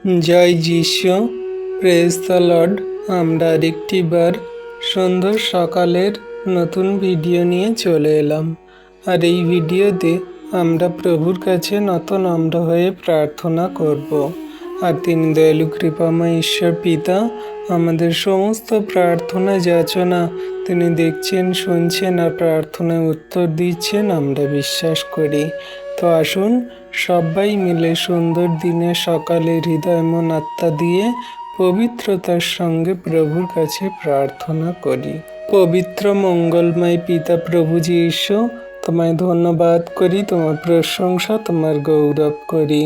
জয় যিশু, praise the Lord. আমরা আরেকটিবার সুন্দর সকালের নতুন ভিডিও নিয়ে চলে এলাম। আর এই ভিডিওতে আমরা প্রভুর কাছে নত নম্র হয়ে প্রার্থনা করব। আর তিনি দয়ালু কৃপাময় ঈশ্বর পিতা আমাদের সমস্ত প্রার্থনা যাচনা তিনি দেখছেন, শুনছেন আর প্রার্থনায় উত্তর দিচ্ছেন আমরা বিশ্বাস করি। তো আসুন সবাই মিলে সুন্দর দিনে সকালে হৃদয় মন আত্মা দিয়ে পবিত্রতার সঙ্গে প্রভুর কাছে প্রার্থনা করি। পবিত্র মঙ্গলময় পিতা প্রভু যীশু, তোমায় ধন্যবাদ করি, তোমার প্রশংসা, তোমার গৌরব করি।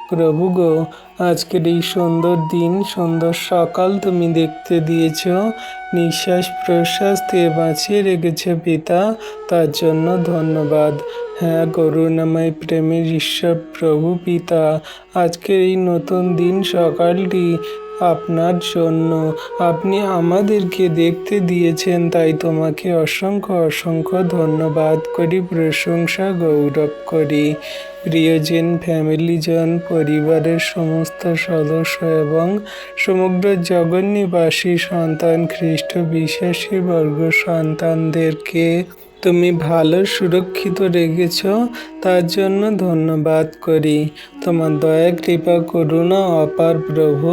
প্রভু গো, আজকের এই সুন্দর দিন, সুন্দর সকাল তুমি দেখতে দিয়েছ, নিঃশ্বাস প্রশ্বাস দিয়ে বাঁচিয়ে রেখেছ পিতা, তার জন্য ধন্যবাদ। হ্যাঁ, করুণাময় প্রেমের ঈশ্বর প্রভু পিতা, আজকের এই নতুন দিন সকালটি আপনার জন্য, আপনি আমাদেরকে দেখতে দিয়েছেন, তাই তোমাকে অসংখ্য অসংখ্য ধন্যবাদ করি, প্রশংসা গৌরব করি। প্রিয়জন, ফ্যামিলিজন, পরিবারের সমস্ত সদস্য এবং সমগ্র জগন্নিবাসী সন্তান, খ্রিস্ট বিশ্বাসী বর্গ সন্তানদেরকে তুমি ভালো সুরক্ষিত রেখেছ, তার জন্য ধন্যবাদ করি। তোমার দয়া কৃপা করুণা অপার প্রভু,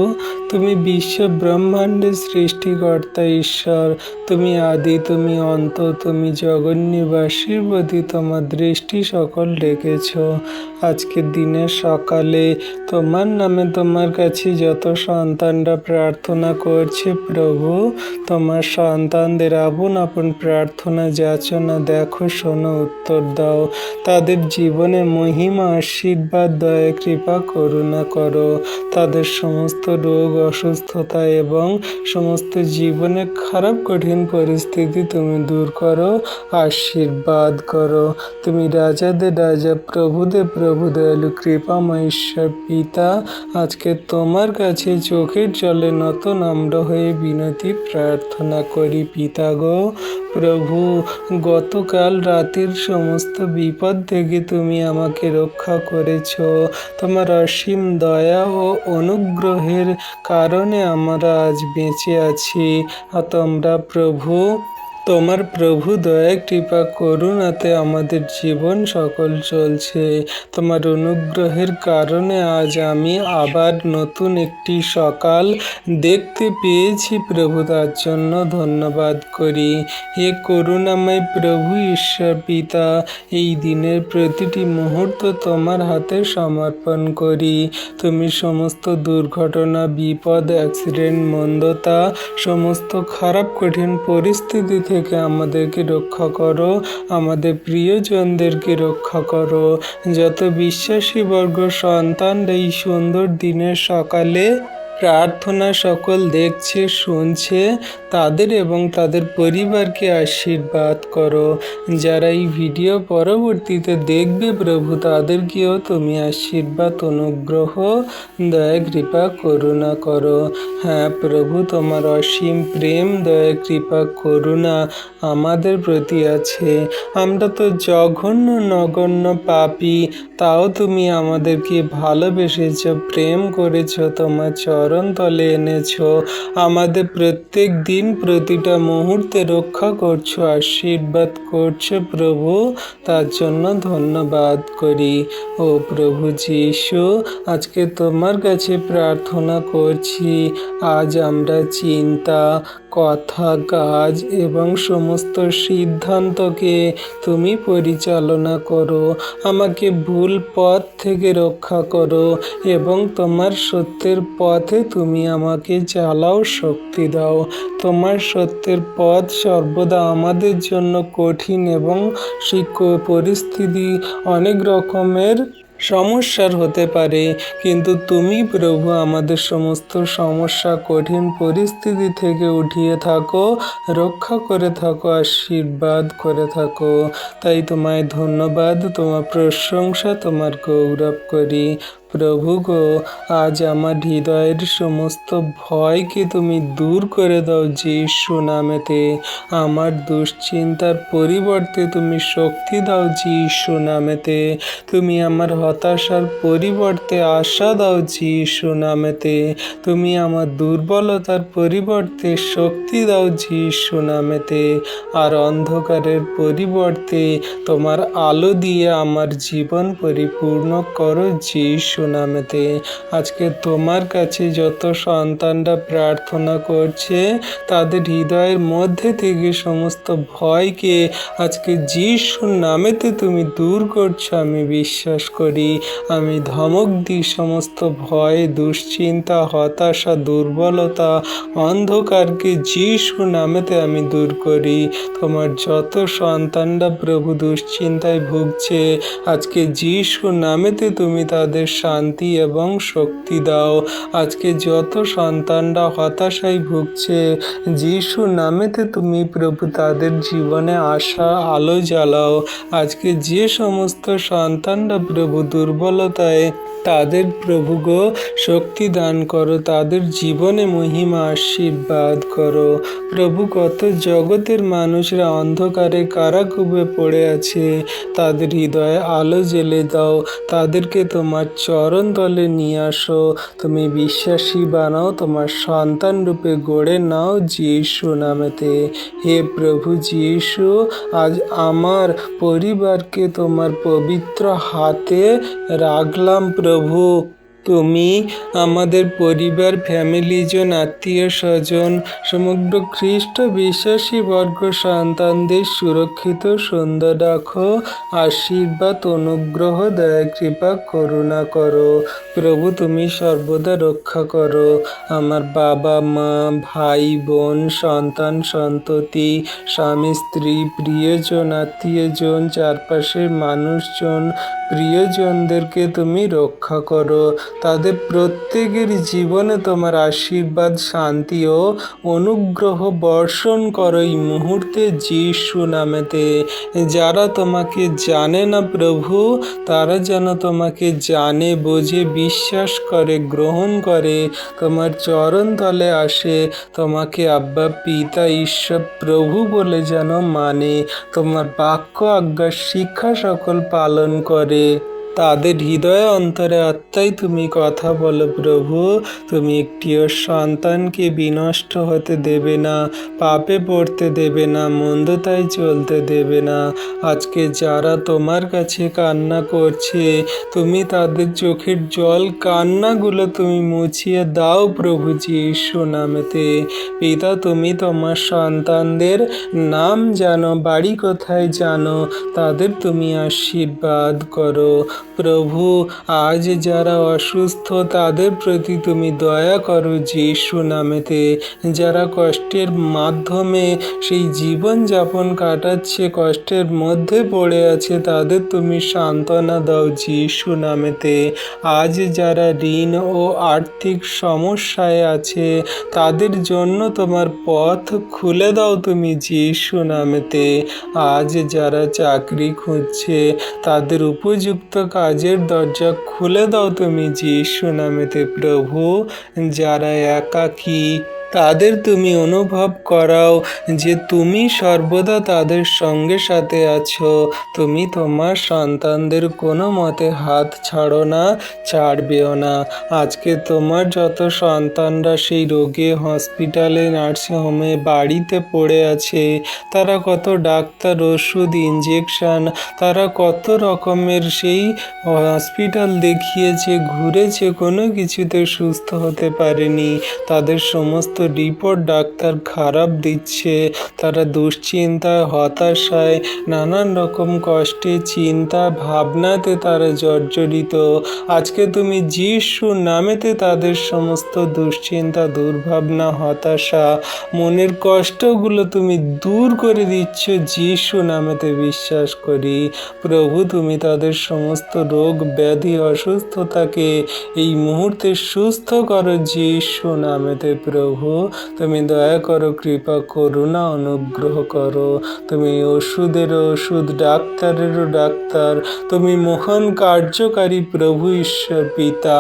তুমি বিশ্ব ব্রহ্মাণ্ডের সৃষ্টিকর্তা ঈশ্বর, তুমি আদি, তুমি অন্ত, তুমি জগন্নিবাসীর প্রতি তোমার দৃষ্টি সকল রেখেছ। আজকের দিনের সকালে তোমার নামে তোমার কাছে যত সন্তানরা প্রার্থনা করছে প্রভু, তোমার সন্তানদের আপন আপন প্রার্থনা যাচনা দেখো, শোনো, উত্তর দাও। তাদের জীবনে মহিমা, আশীর্বাদ, দয়া কৃপা করুণা করো। তাদের সমস্ত রোগ, অসুস্থতা এবং সমস্ত জীবনে খারাপ কঠিন পরিস্থিতি তুমি দূর করো, আশীর্বাদ করো। তুমি রাজাদের রাজা, প্রভুদের প্রভু, দয়ালু কৃপাময় ঈশ্বর পিতা, আজকে তোমার কাছে চোখের জলে নত নম্র হয়ে বিনতি প্রার্থনা করি পিতা গো। প্রভু, গতকাল রাতের সমস্ত বিপদ থেকে তুমি আমাকে রক্ষা করেছ। তোমার অসীম দয়া ও অনুগ্রহের কারণে আমরা আজ বেঁচে আছি। আর তোমরা প্রভু, তোমার প্রভু দয়া কৃপা করুণাতে আমাদের জীবন সকল চলছে। তোমার অনুগ্রহের কারণে আজ আমি আবার নতুন একটি সকাল দেখতে পেয়েছি প্রভু, তার জন্য ধন্যবাদ করি। হে করুণাময় প্রভু ঈশ্বর পিতা, এই দিনের প্রতিটি মুহূর্ত তোমার হাতে সমর্পণ করি। তুমি সমস্ত দুর্ঘটনা, বিপদ, অ্যাক্সিডেন্ট, মন্দতা, সমস্ত খারাপ কঠিন পরিস্থিতি থেকে আমাদেরকে রক্ষা করো, আমাদের প্রিয়জনদেরকে রক্ষা করো। যত বিশ্বাসী বর্গ সন্তান এই সুন্দর দিনের সকালে প্রার্থনা সকল দেখছে, শুনছে, তাদের এবং তাদের পরিবারকে আশীর্বাদ করো। যারা এই ভিডিও পরবর্তীতে দেখবে প্রভু, তাদেরকেও তুমি আশীর্বাদ, অনুগ্রহ, দয়া কৃপা করুণা করো। হ্যাঁ প্রভু, তোমার অসীম প্রেম, দয়া কৃপা করুণা আমাদের প্রতি আছে। আমরা তো জঘন্য নগণ্য পাপী, তাও তুমি আমাদেরকে ভালোবেসেছ, প্রেম করেছ, তোমার চরণ তলে এনেছ, আমাদের প্রত্যেক দিন প্রতিটা মুহূর্তে রক্ষা করছো, আশীর্বাদ করছো প্রভু, তার জন্য ধন্যবাদ করি। ও প্রভু যীশু, আজকে তোমার কাছে প্রার্থনা করছি, আজ আমরা চিন্তা, কথা, কাজ এবং সমস্ত সিদ্ধান্তকে তুমি পরিচালনা করো। আমাকে ভুল পথ থেকে রক্ষা করো এবং তোমার সত্যের পথে তুমি আমাকে চালাও, শক্তি দাও। তোমার সত্যের পথ সর্বদা আমাদের জন্য কঠিন এবং সেই পরিস্থিতি অনেক রকমের সমস্যার হতে পারে, কিন্তু তুমি প্রভু আমাদের সমস্ত সমস্যা, কঠিন পরিস্থিতি থেকে উঠিয়ে থাকো, রক্ষা করে থাকো, আশীর্বাদ করে থাকো। তাই তোমায় ধন্যবাদ, তোমার প্রশংসা, তোমার গৌরব করি। প্রভু গো, আজ আমার হৃদয়ের সমস্ত ভয়কে তুমি দূর করে দাও যীশু নামেতে। আমার দুশ্চিন্তার পরিবর্তে তুমি শক্তি দাও যীশু নামেতে। তুমি আমার হতাশার পরিবর্তে আশা দাও যীশু নামেতে। তুমি আমার দুর্বলতার পরিবর্তে শক্তি দাও যীশু নামেতে। আর অন্ধকারের পরিবর্তে তোমার আলো দিয়ে আমার জীবন পরিপূর্ণ করো যীশু নামেতে। আজকে তোমার কাছে যত সন্তানরা প্রার্থনা করছে, তাদের হৃদয়ের মধ্যে থেকে সমস্ত ভয়কে আজকে যীশু নামেতে তুমি দূর করছো আমি বিশ্বাস করি। আমি ধমক দিই সমস্ত ভয়, দুশ্চিন্তা, হতাশা, দুর্বলতা, অন্ধকারকে যীশু নামেতে আমি দূর করি। তোমার যত সন্তানরা প্রভু দুশ্চিন্তায় ভুগছে, আজকে যীশু নামেতে তুমি তাদের শান্তি এবং শক্তি দাও। আজকে যত সন্তানরা হতাশায় ভুগছে, যীশু নামেতে তুমি প্রভু তাদের জীবনে আশা আলো জ্বালাও। আজকে যে সমস্ত সন্তানরা প্রভু দুর্বলতায়, তাদের প্রভু গো শক্তি দান করো, তাদের জীবনে মহিমা আশীর্বাদ করো। প্রভু কত জগতের মানুষরা অন্ধকারে কারাকুবে পড়ে আছে, তাদের হৃদয়ে আলো জ্বেলে দাও, তাদেরকে তোমার চরণ তলে নিয়ে আসো। তুমি বিশ্বাসী বানাও, তোমার সন্তান রূপে গড়ে নাও যীশু নামেতে। হে প্রভু যীশু, আজ আমার পরিবারকে তোমার পবিত্র হাতে রাখলাম প্রভু। তুমি আমাদের পরিবার, ফ্যামিলিজন, আত্মীয় স্বজন, সমগ্র খ্রিস্ট বিশ্বাসী বর্গ সন্তানদের সুরক্ষিত সুন্দর রাখো। আশীর্বাদ, অনুগ্রহ, দয়া, কৃপা, করুণা করো প্রভু। তুমি সর্বদা রক্ষা করো আমার বাবা মা, ভাই বোন, সন্তান সন্ততি, স্বামী স্ত্রী, প্রিয়জন, আত্মীয়জন, চারপাশের মানুষজন, প্রিয়জনদেরকে তুমি রক্ষা করো। তাদের প্রত্যেকের জীবনে তোমার আশীর্বাদ, শান্তি ও অনুগ্রহ বর্ষণ করো এই মুহূর্তে যীশু নামেতে। যারা তোমাকে জানে না প্রভু, তারা যেন তোমাকে জানে, বোঝে, বিশ্বাস করে, গ্রহণ করে, তোমার চরণ তলে আসে, তোমাকে আব্বা, পিতা, ঈশ্বর, প্রভু বলে যেন মানে, তোমার বাক্য, আজ্ঞা, শিক্ষা সকল পালন করে। তাদের হৃদয়ে অন্তরে আত্মায় তুমি কথা বলো প্রভু। তুমি একটিও সন্তানকে বিনষ্ট হতে দেবে না, পাপে পড়তে দেবে না, মন্দতায় চলতে দেবে না। আজকে যারা তোমার কাছে কান্না করছে, তুমি তাদের চোখের জল, কান্নাগুলো তুমি মুছিয়ে দাও প্রভু যীশু নামেতে। পিতা, তুমি তোমার সন্তানদের নাম জানো, বাড়ি কোথায় জানো, তাদের তুমি আশীর্বাদ করো প্রভু। আজ যারা অসুস্থ, তাদের প্রতি তুমি দয়া করো যীশু নামেতে। যারা কষ্টের মাধ্যমে সেই জীবন যাপন কাটাচ্ছে, কষ্টের মধ্যে পড়ে আছে, তাদের তুমি সান্ত্বনা দাও যীশু নামেতে। আজ যারা ঋণ ও আর্থিক সমস্যায় আছে, তাদের জন্য তোমার পথ খুলে দাও তুমি যীশু নামেতে। আজ যারা চাকরি খুঁজছে, তাদের উপযুক্ত কাজের দরজা খুলে দাও তুমি যীশু নামেতে প্রভু। যারা একাকী, তাদের তুমি অনুভব করাও যে তুমি সর্বদা তাদের সঙ্গে সাথে আছো। তুমি তোমার সন্তানদের কোনো মতে হাত ছাড়ো না, ছাড়বেও না। আজকে তোমার যত সন্তানরা সেই রোগে, হসপিটালে, নার্সিংহোমে, বাড়িতে পড়ে আছে, তারা কত ডাক্তার, ওষুধ, ইঞ্জেকশন, তারা কত রকমের সেই হসপিটাল দেখিয়েছে, ঘুরেছে, কোনো কিছুতে সুস্থ হতে পারেনি। তাদের সমস্ত রিপোর্ট ডাক্তার খারাপ দিচ্ছে। তারা দুশ্চিন্তায়, হতাশায়, নানান রকম কষ্টে, চিন্তা, ভাবনাতে তারা জর্জরিত। আজকে তুমি যীশু নামেতে তাদের সমস্ত দুশ্চিন্তা, দুর্ভাবনা, হতাশা, মনের কষ্টগুলো তুমি দূর করে দিচ্ছ যীশু নামেতে বিশ্বাস করি প্রভু। তুমি তাদের সমস্ত রোগ, ব্যাধি, অসুস্থতাকে এই মুহূর্তে সুস্থ করো যীশু নামেতে প্রভু। প্রভু, তুমি দয়া করো, কৃপা করুণা অনুগ্রহ করো। তুমি ওষুধেরও ওষুধ, ডাক্তারেরও ডাক্তার, তুমি মহান কার্যকারী প্রভু ঈশ্বর পিতা।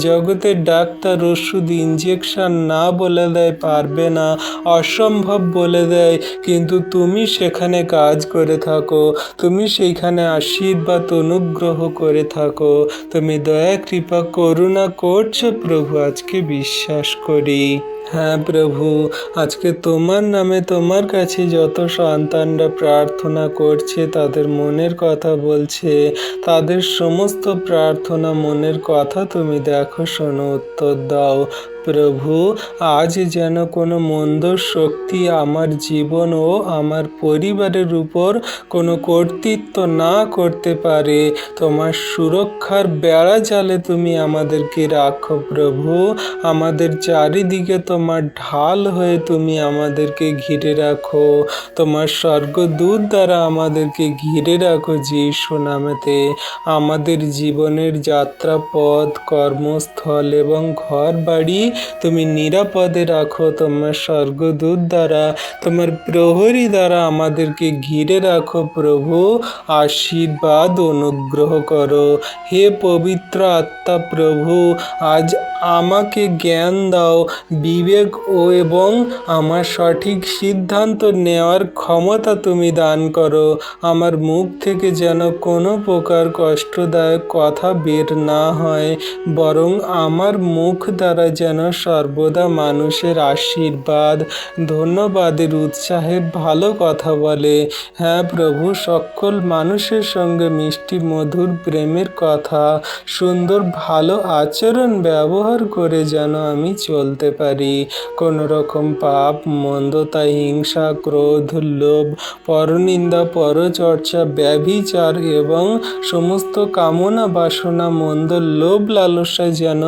জগতের ডাক্তার ওষুধ ইঞ্জেকশন না বলে দেয়, পারবে না, অসম্ভব বলে দেয়, কিন্তু তুমি সেখানে কাজ করে থাকো, তুমি সেইখানে আশীর্বাদ অনুগ্রহ করে থাকো। তুমি দয়া কৃপা করুণা করছো প্রভু, আজকে বিশ্বাস করি। হ্যাঁ প্রভু, আজকে তোমার নামে তোমার কাছে যত সন্তানরা প্রার্থনা করছে, তাদের মনের কথা বলছে, তাদের সমস্ত প্রার্থনা মনের কথা তুমি দেখো, শোনো, উত্তর দাও। প্রভু, আজ যেন কোনো মন্দ শক্তি আমার জীবন ও আমার পরিবারের উপর কোনো কর্তৃত্ব না করতে পারে। তোমার সুরক্ষার বেড়া জালে তুমি আমাদেরকে রাখো প্রভু। আমাদের চারিদিকে তোমার ঢাল হয়ে তুমি আমাদেরকে ঘিরে রাখো। তোমার স্বর্গদূত দ্বারা আমাদেরকে ঘিরে রাখো যিশু নামেতে। আমাদের জীবনের যাত্রাপথ, কর্মস্থল এবং ঘর বাড়ি তুমি নিরাপদে রাখো। তোমার স্বর্গদূত দ্বারা, তোমার প্রহরী দ্বারা আমাদেরকে ঘিরে রাখো প্রভু। আশীর্বাদ অনুগ্রহ করো। হে পবিত্র আত্মা প্রভু, আজ আমাকে জ্ঞান দাও, বিবেক এবং আমার সঠিক সিদ্ধান্ত নেওয়ার ক্ষমতা তুমি দান করো। আমার মুখ থেকে যেন কোনো প্রকার কষ্টদায়ক কথা বের না হয়, বরং আমার মুখ দ্বারা যেন সর্বদা মানুষের আশীর্বাদ, ধন্যবাদের, উৎসাহের ভালো কথা বলে। হ্যাঁ প্রভু, সকল মানুষের সঙ্গে মিষ্টি মধুর প্রেমের কথা, সুন্দর ভালো আচরণ ব্যবহার করে যেন আমি চলতে পারি। কোনো রকম পাপ, মন্দতা, হিংসা, ক্রোধ, লোভ, পরনিন্দা, পরচর্চা, ব্যভিচার এবং সমস্ত কামনা বাসনা, মন্দ লোভ লালসা যেন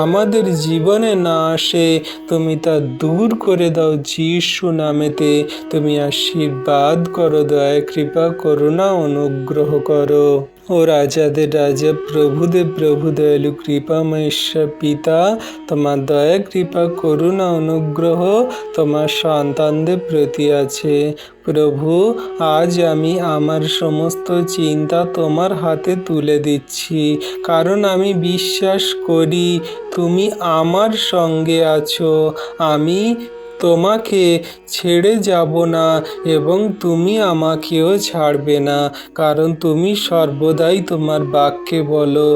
আমাদের জীবনে না আসে। তুমি তা দূর করে দাও যিশু নামেতে। তুমি আশীর্বাদ করো, দয়া কৃপা করুণা অনুগ্রহ করো। ও রাজাদের রাজা, প্রভুদের প্রভু, দয়ালু কৃপাময় ঈশ্বর পিতা, তোমার দয়া কৃপা করুণা অনুগ্রহ তোমার সন্তানদের প্রতি আছে। প্রভু, আজ আমি আমার সমস্ত চিন্তা তোমার হাতে তুলে দিচ্ছি, কারণ আমি বিশ্বাস করি তুমি আমার সঙ্গে আছো। আমি তোমাকে ছেড়ে যাব না এবং তুমি আমাকেও ছাড়বে না, কারণ তুমি সর্বদাই তোমার বাক্যে বলো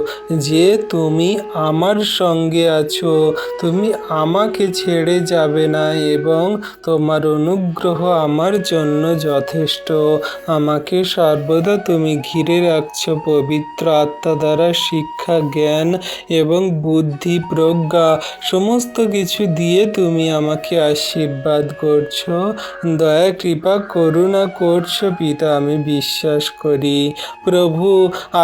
যে তুমি আমার সঙ্গে আছো, তুমি আমাকে ছেড়ে যাবে না এবং তোমার অনুগ্রহ আমার জন্য যথেষ্ট। আমাকে সর্বদা তুমি ঘিরে রাখছো পবিত্র আত্মা দ্বারা, শিক্ষা, জ্ঞান এবং বুদ্ধি, প্রজ্ঞা সমস্ত কিছু দিয়ে তুমি আমাকে আশীর্বাদ করছো, দয়া কৃপা করুণা করছো পিতা, আমি বিশ্বাস করি। প্রভু,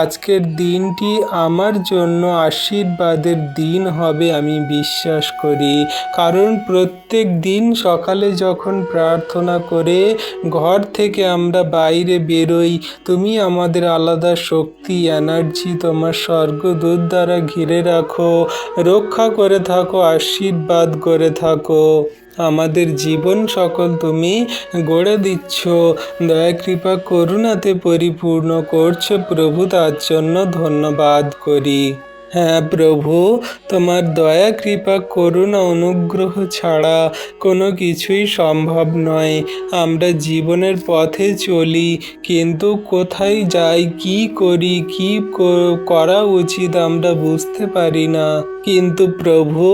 আজকের দিনটি আমার জন্য আশীর্বাদের দিন হবে আমি বিশ্বাস করি, কারণ প্রত্যেক দিন সকালে যখন প্রার্থনা করে ঘর থেকে আমরা বাইরে বেরোই, তুমি আমাদের আলাদা শক্তি, এনার্জি তোমার স্বর্গদূত দ্বারা ঘিরে রাখো, রক্ষা করে থাকো, আশীর্বাদ করে থাকো। আমাদের জীবন সকল তুমি গড়ে দিচ্ছ, দয়া কৃপা করুণাতে পরিপূর্ণ করছো প্রভু, তার জন্য ধন্যবাদ করি। হ্যাঁ প্রভু, তোমার দয়া কৃপা করুণা অনুগ্রহ ছাড়া কোনো কিছুই সম্ভব নয়। আমরা জীবনের পথে চলি, কিন্তু কোথায় যাই, কি করি, কি করা উচিত আমরা বুঝতে পারি না। কিন্তু প্রভু,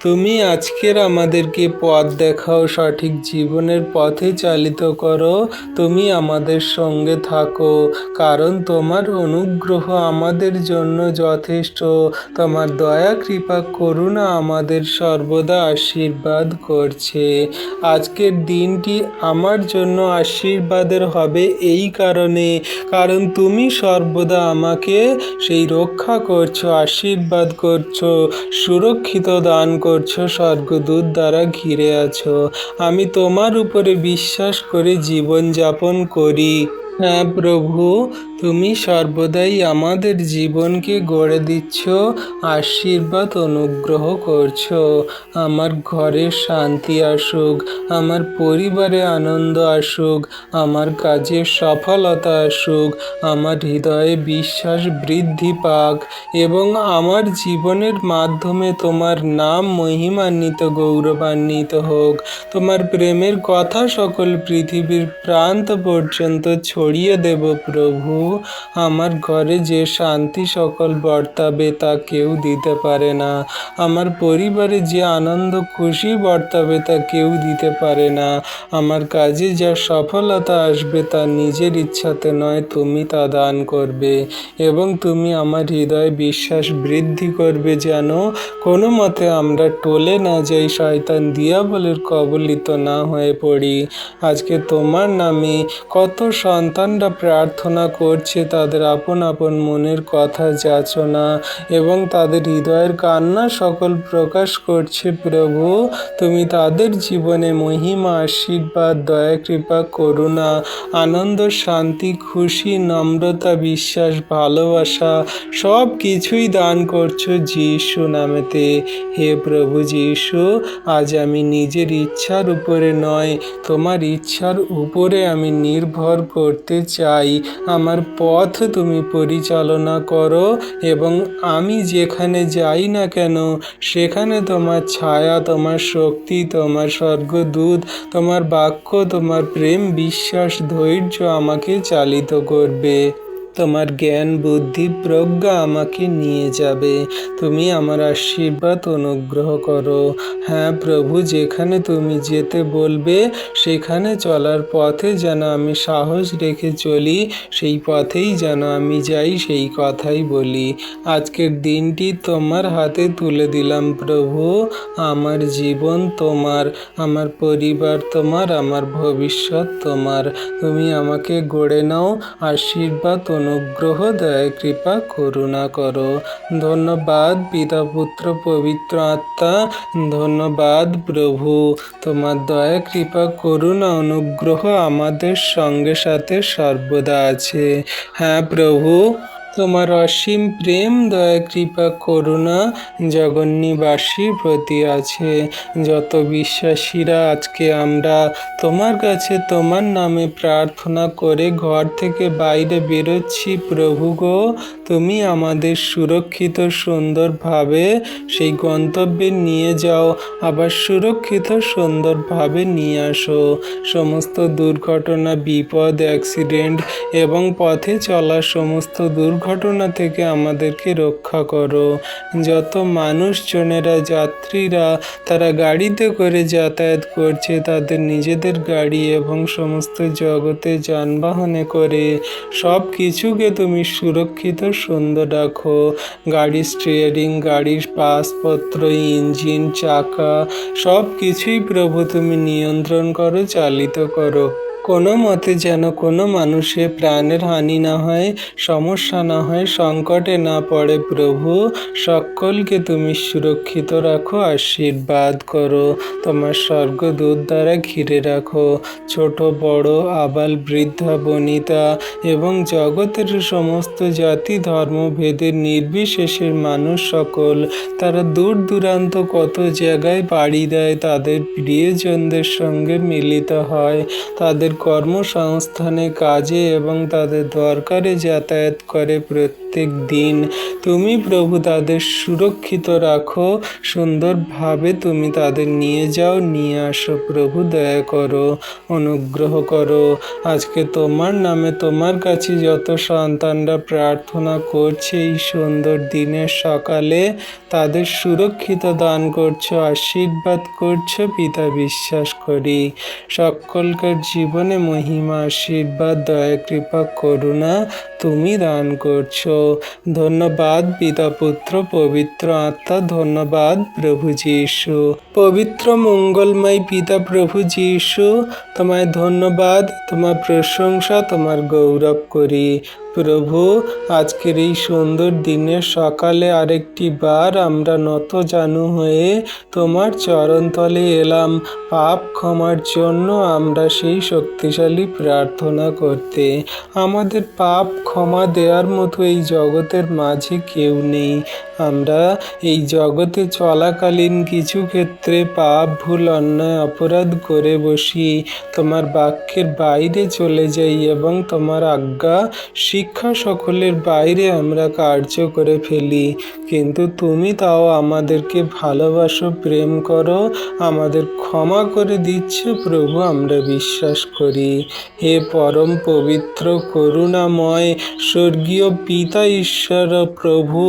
তুমি আজকের আমাদেরকে পথ দেখাও, সঠিক জীবনের পথে চালিত করো। তুমি আমাদের সঙ্গে থাকো, কারণ তোমার অনুগ্রহ আমাদের জন্য যথেষ্ট। তোমার দয়া কৃপা করুণা আমাদের সর্বদা আশীর্বাদ করছে। আজকের দিনটি আমার জন্য আশীর্বাদের হবে এই কারণ তুমি সর্বদা আমাকে সেই রক্ষা করছো, আশীর্বাদ করছো, সুরক্ষিত দান করছো, স্বর্গদূত দ্বারা ঘিরে আছো। আমি তোমার উপরে বিশ্বাস করে জীবন যাপন করি। হ্যাঁ প্রভু, তুমি সর্বদাই আমাদের জীবনকে গড়ে দিচ্ছ, আশীর্বাদ অনুগ্রহ করছো। আমার ঘরে শান্তি আসুক, আমার পরিবারে আনন্দ আসুক, আমার কাজে সফলতা আসুক, আমার হৃদয়ে বিশ্বাস বৃদ্ধি পাক এবং আমার জীবনের মাধ্যমে তোমার নাম মহিমান্বিত গৌরবান্বিত হোক। তোমার প্রেমের কথা সকল পৃথিবীর প্রান্ত পর্যন্ত ছড়িয়ে দেব প্রভু। আমার ঘরে যে শান্তি সকল বর্তাবে তা কেউ দিতে পারে না। আমার পরিবারে যে আনন্দ খুশি বর্তাবে তা কেউ দিতে পারে না। আমার কাজে যা সফলতা আসবে তা নিজের ইচ্ছাতে নয়, তুমি তা দান করবে এবং তুমি আমার হৃদয়ে বিশ্বাস বৃদ্ধি করবে যেন কোনো মতে আমরা টলে না যাই, শয়তান দিয়াবলের কবলিত না হয়ে পড়ি। আজকে তোমার নামে কত সন্তানরা প্রার্থনা করছে, তাদের আপন আপন মনের কথা যাচনা এবং তাদের হৃদয়ের কান্না সকল প্রকাশ করছে প্রভু। তুমি তাদের জীবনে মহিমা, আশীর্বাদ, দয়া, কৃপা, করুণা, আনন্দ, শান্তি, খুশি, নম্রতা, বিশ্বাস, ভালোবাসা সব কিছুই দান করছো যিশু নামেতে। হে প্রভু যিশু, আজ আমি নিজের ইচ্ছার উপরে নয়, তোমার ইচ্ছার উপরে আমি নির্ভর করতে চাই। আমার পথ তুমি পরিচালনা করো এবং আমি যেখানে যাই না কেন সেখানে তোমার ছায়া, তোমার শক্তি, তোমার স্বর্গদূত, তোমার বাক্য, তোমার প্রেম, বিশ্বাস, ধৈর্য আমাকে চালিত করবে। তোমার জ্ঞান, বুদ্ধি, প্রজ্ঞা আমাকে নিয়ে যাবে। তুমি আমার আশীর্বাদ অনুগ্রহ করো। হ্যাঁ প্রভু, যেখানে তুমি যেতে বলবে সেখানে চলার পথে যেন আমি সাহস রেখে চলি, সেই পথেই যেন আমি যাই, সেই কথাই বলি। আজকের দিনটি তোমার হাতে তুলে দিলাম প্রভু। আমার জীবন তোমার, আমার পরিবার তোমার, আমার ভবিষ্যৎ তোমার। তুমি আমাকে গড়ে নাও, আশীর্বাদ, অনুগ্রহ, দয়া, কৃপা, করুণা করো। ধন্যবাদ পিতা, পুত্র, পবিত্র আত্মা। ধন্যবাদ প্রভু। তোমার দয়া, কৃপা, করুণা, অনুগ্রহ আমাদের সঙ্গে সাথে সর্বদা আছে। হ্যাঁ প্রভু, তোমার অসীম প্রেম, দয়া, কৃপা, করুণা জগন্নিবাসীর প্রতি আছে। যত বিশ্বাসীরা আজকে আমরা তোমার কাছে তোমার নামে প্রার্থনা করে ঘর থেকে বাইরে বেরোচ্ছি প্রভু গো, তুমি আমাদের সুরক্ষিত সুন্দরভাবে সেই গন্তব্যে নিয়ে যাও, আবার সুরক্ষিত সুন্দরভাবে নিয়ে আসো। সমস্ত দুর্ঘটনা, বিপদ, অ্যাক্সিডেন্ট এবং পথে চলা সমস্ত দুর্ঘটনা থেকে আমাদেরকে রক্ষা করো। যত মানুষজনেরা, যাত্রীরা তারা গাড়িতে করে যাতায়াত করছে, তাদের নিজেদের গাড়ি এবং সমস্ত জগতে যানবাহনে করে সব কিছুকে তুমি সুরক্ষিত সুন্দর রাখো। গাড়ির স্টিয়ারিং, গাড়ির পাসপত্র, ইঞ্জিন, চাকা সব কিছুই প্রভু তুমি নিয়ন্ত্রণ করো, চালিত করো। কোনো মতে যেন কোনো মানুষের প্রাণের হানি না হয়, সমস্যা না হয়, সংকটে না পড়ে প্রভু। সকলকে তুমি সুরক্ষিত রাখো, আশীর্বাদ করো। তোমার স্বর্গদূত দ্বারা ঘিরে রাখো। ছোট বড়, আবাল বৃদ্ধা বনিতা এবং জগতের সমস্ত জাতি ধর্ম ভেদের নির্বিশেষের মানুষ সকল, তারা দূর দূরান্ত কত জায়গায় পাড়ি দেয়, তাদের প্রিয়জনদের সঙ্গে মিলিত হয়, তাদের কর্মসংস্থানে, কাজে এবং তাদের দরকারে যাতায়াত করে প্রত্যেক দিন। তুমি প্রভু তাদের সুরক্ষিত রাখো, সুন্দরভাবে তুমি তাদের নিয়ে যাও, নিয়ে আসো প্রভু। দয়া করো, অনুগ্রহ করো। আজকে তোমার নামে তোমার কাছে যত সন্তানরা প্রার্থনা করছে এই সুন্দর দিনের সকালে, তাদের সুরক্ষিত দান করছো, আশীর্বাদ করছো পিতা, বিশ্বাস করি। সকলকার জীবনে মহিমা, আশীর্বাদ, দয়া, কৃপা, করুণা তুমি দান করছো। ধন্যবাদ পিতা, পুত্র, পবিত্র আত্মা। ধন্যবাদ প্রভু যিশু। পবিত্র মঙ্গলময় পিতা প্রভু যিশু, তোমায় ধন্যবাদ, তোমার প্রশংসা, তোমার গৌরব করি। প্রভু, আজকের এই সুন্দর দিনের সকালে আরেকটি বার আমরা নতজানু হয়ে তোমার চরণতলে এলাম পাপ ক্ষমার জন্য। আমরা সেই শক্তিশালী প্রার্থনা করতে। আমাদের পাপ ক্ষমা দেওয়ার মতো এই জগতের মাঝে কেউ নেই। আমরা এই জগতে চলাকালীন কিছু ক্ষেত্রে পাপ, ভুল, অন্যায়, অপরাধ করে বসি, তোমার বাক্যের বাইরে চলে যাই এবং তোমার আজ্ঞা শিক্ষা সকলের বাইরে আমরা কার্য করে ফেলি। কিন্তু তুমি তাও আমাদেরকে ভালোবাসো, প্রেম করো, আমাদের ক্ষমা করে দিচ্ছ প্রভু, আমরা বিশ্বাস করি। হে পরম পবিত্র করুণাময় স্বর্গীয় পিতা ঈশ্বর প্রভু,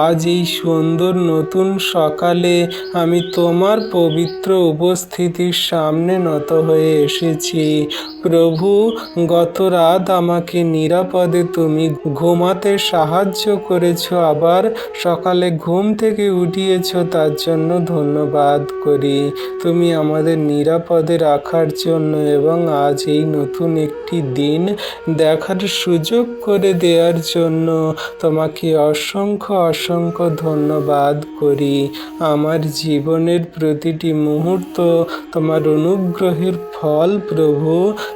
আজ এই সুন্দর নতুন সকালে আমি তোমার পবিত্র উপস্থিতির সামনে নত হয়ে এসেছি। প্রভু, গত রাত আমাকে নিরাপদে তুমি ঘুমাতে সাহায্য করেছ, আবার সকালে ঘুম থেকে উঠিয়েছ, তার জন্য ধন্যবাদ করি। তুমি আমাদের নিরাপদে রাখার জন্য এবং আজ এই নতুন একটি দিন দেখার সুযোগ করে দেওয়ার জন্য তোমাকে অসংখ্য অসংখ্য ধন্যবাদ করি। আমার জীবনের প্রতিটি মুহূর্ত তোমার অনুগ্রহের ফল প্রভু।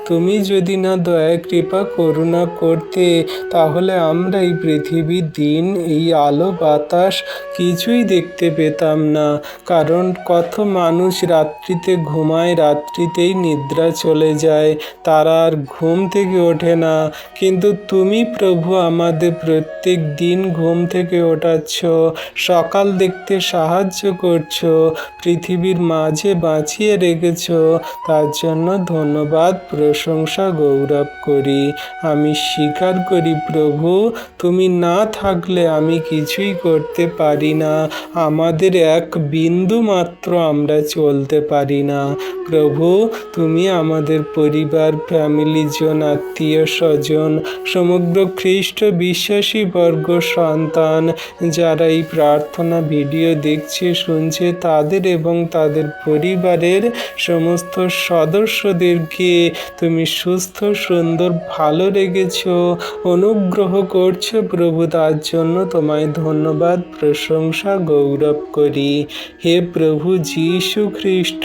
তুমি যদি না দয়া কৃপা করুণা করতে, তাহলে আমরা এই পৃথিবীর দিন, এই আলো বাতাস কিছুই দেখতে পেতাম না। কারণ কত মানুষ রাত্রিতে ঘুমায়, রাত্রিতেই নিদ্রা চলে যায়, তারা আর ঘুম থেকে ওঠে না। কিন্তু তুমি প্রভু আমাদের প্রত্যেক দিন ঘুম থেকে ওঠাচ্ছ, সকাল দেখতে সাহায্য করছো, পৃথিবীর মাঝে বাঁচিয়ে রেখেছ, তার জন্য ধন্যবাদ, প্রশংসা, গৌরব করি। আমি স্বীকার করি প্রভু, তুমি না থাকলে আমি কিছুই করতে পারি না। আমাদের এক বিন্দু মাত্র আমরা চলতে পারি না। প্রভু, তুমি আমাদের পরিবার, ফ্যামিলি জন, আত্মীয় স্বজন, সমগ্র খ্রিস্ট বিশ্বাসী বর্গ, সন্তান যারা এই প্রার্থনা ভিডিও দেখছে, শুনছে, তাদের এবং তাদের পরিবারের সমস্ত সদস্যদেরকে তুমি সুস্থ, সুন্দর, ভালো রেখেছ, অনুগ্রহ করছো প্রভু, তার জন্য তোমায় ধন্যবাদ, প্রশংসা, গৌরব করি। হে প্রভু যীশু খ্রিস্ট,